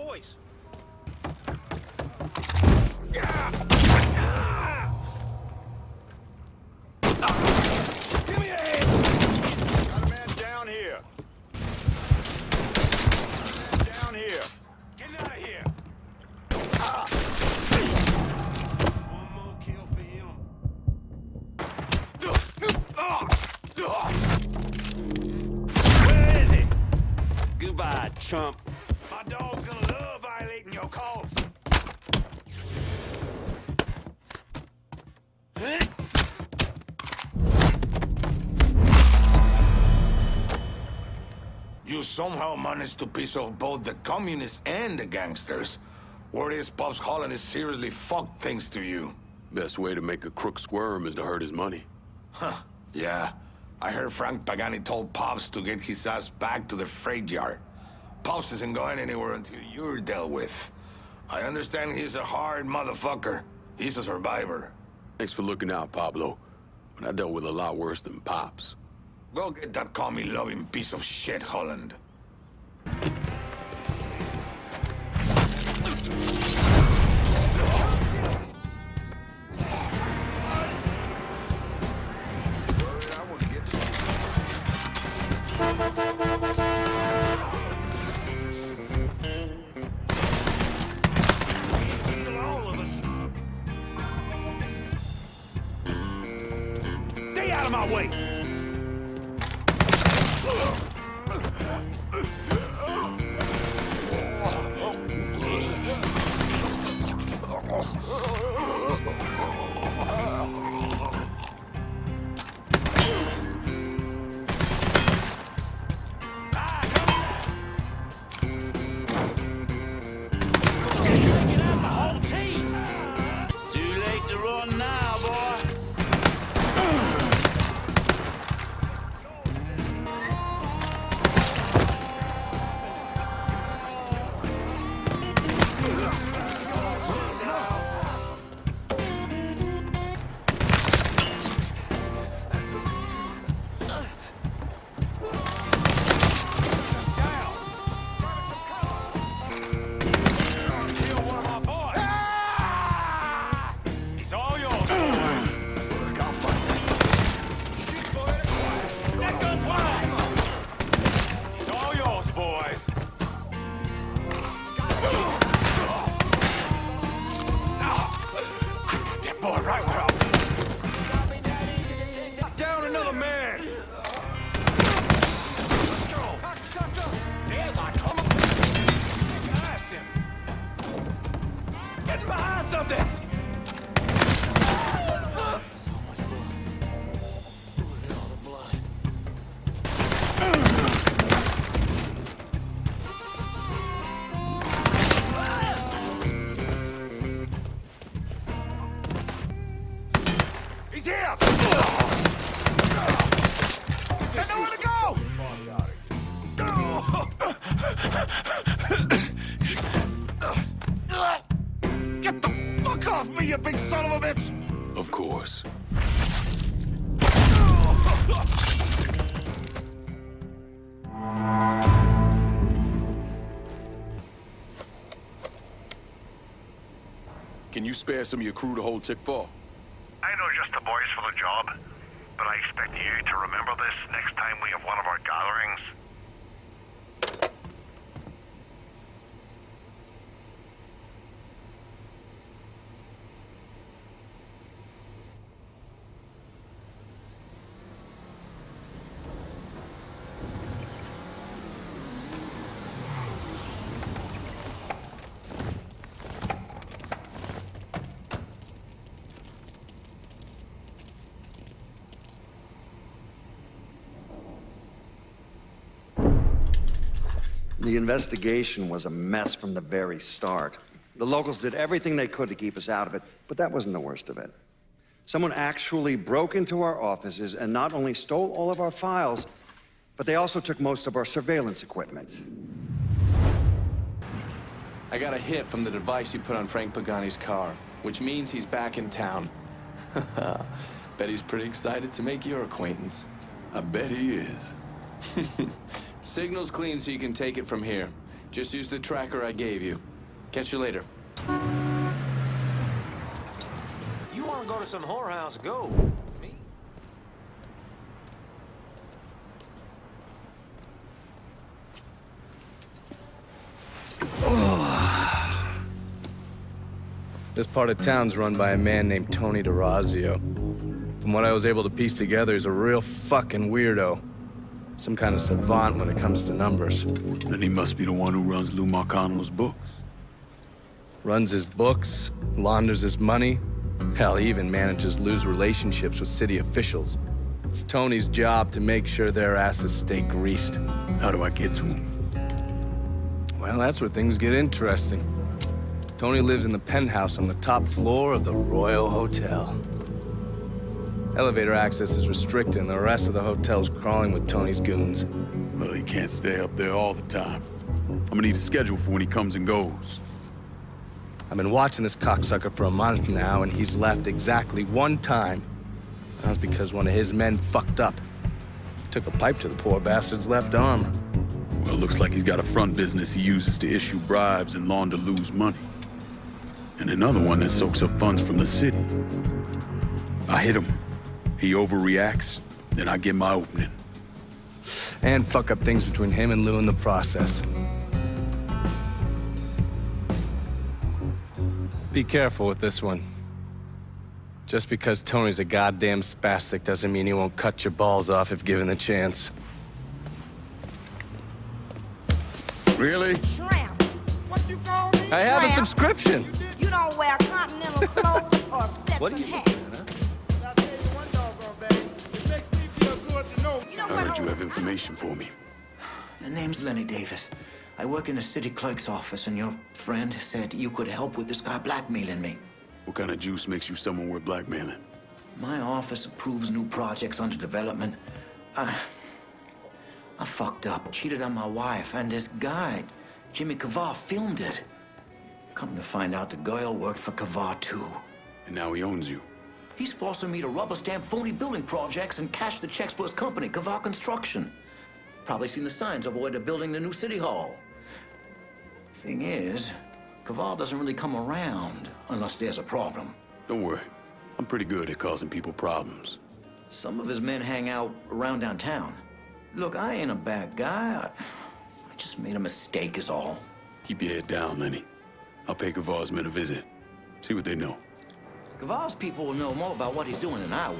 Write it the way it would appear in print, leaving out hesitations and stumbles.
boys. Give me a hand! Got a man down here. Man down here. Get out of here! One more kill for him. Where is it? Goodbye, chump. My dog's gonna love violating your calls. You somehow managed to piss off both the communists and the gangsters. Word is Pops Holland is seriously fucked thanks to you. Best way to make a crook squirm is to hurt his money. Huh, yeah. I heard Frank Pagani told Pops to get his ass back to the freight yard. Pops isn't going anywhere until you're dealt with. I understand he's a hard motherfucker. He's a survivor. Thanks for looking out, Pablo. But I dealt with a lot worse than Pops. Go get that commie-loving piece of shit, Holland. Stay out of my way! He's here! There's nowhere to go! Get the fuck off me, you big son of a bitch! Of course. Can you spare some of your crew to hold Tick 4? I know just the boys for the job, but I expect you to remember this next time we have one of our gatherings. The investigation was a mess from the very start. The locals did everything they could to keep us out of it, but that wasn't the worst of it. Someone actually broke into our offices and not only stole all of our files, but they also took most of our surveillance equipment. I got a hit from the device you put on Frank Pagani's car, which means he's back in town. Bet he's pretty excited to make your acquaintance. I bet he is. Signal's clean so you can take it from here. Just use the tracker I gave you. Catch you later. You want to go to some whorehouse, go. Me? This part of town's run by a man named Tony DeRazio. From what I was able to piece together, he's a real fucking weirdo. Some kind of savant when it comes to numbers. Then he must be the one who runs Lou Marcano's books. Runs his books, launders his money. Hell, he even manages Lou's relationships with city officials. It's Tony's job to make sure their asses stay greased. How do I get to him? Well, that's where things get interesting. Tony lives in the penthouse on the top floor of the Royal Hotel. Elevator access is restricted, and the rest of the hotel's crawling with Tony's goons. Well, he can't stay up there all the time. I'm gonna need a schedule for when he comes and goes. I've been watching this cocksucker for a month now, and he's left exactly one time. That was because one of his men fucked up. Took a pipe to the poor bastard's left arm. Well, looks like he's got a front business he uses to issue bribes and launder Lou's money. And another one that soaks up funds from the city. I hit him. He overreacts, then I get my opening. And fuck up things between him and Lou in the process. Be careful with this one. Just because Tony's a goddamn spastic doesn't mean he won't cut your balls off if given the chance. Really? Shrimp. What you call me? I have a subscription. You don't wear continental clothes or Stetson hats. I heard you have information for me. The name's Lenny Davis. I work in the city clerk's office, and your friend said you could help with this guy blackmailing me. What kind of juice makes you someone worth blackmailing? My office approves new projects under development. I fucked up, cheated on my wife, and this guy, Jimmy Kavar, filmed it. Come to find out, the girl worked for Kavar, too. And now he owns you. He's forcing me to rubber stamp phony building projects and cash the checks for his company, Kavar Construction. Probably seen the signs over where they're building the new city hall. Thing is, Kavar doesn't really come around unless there's a problem. Don't worry. I'm pretty good at causing people problems. Some of his men hang out around downtown. Look, I ain't a bad guy. I just made a mistake is all. Keep your head down, Lenny. I'll pay Kavar's men a visit. See what they know. Kavar's people will know more about what he's doing than I will.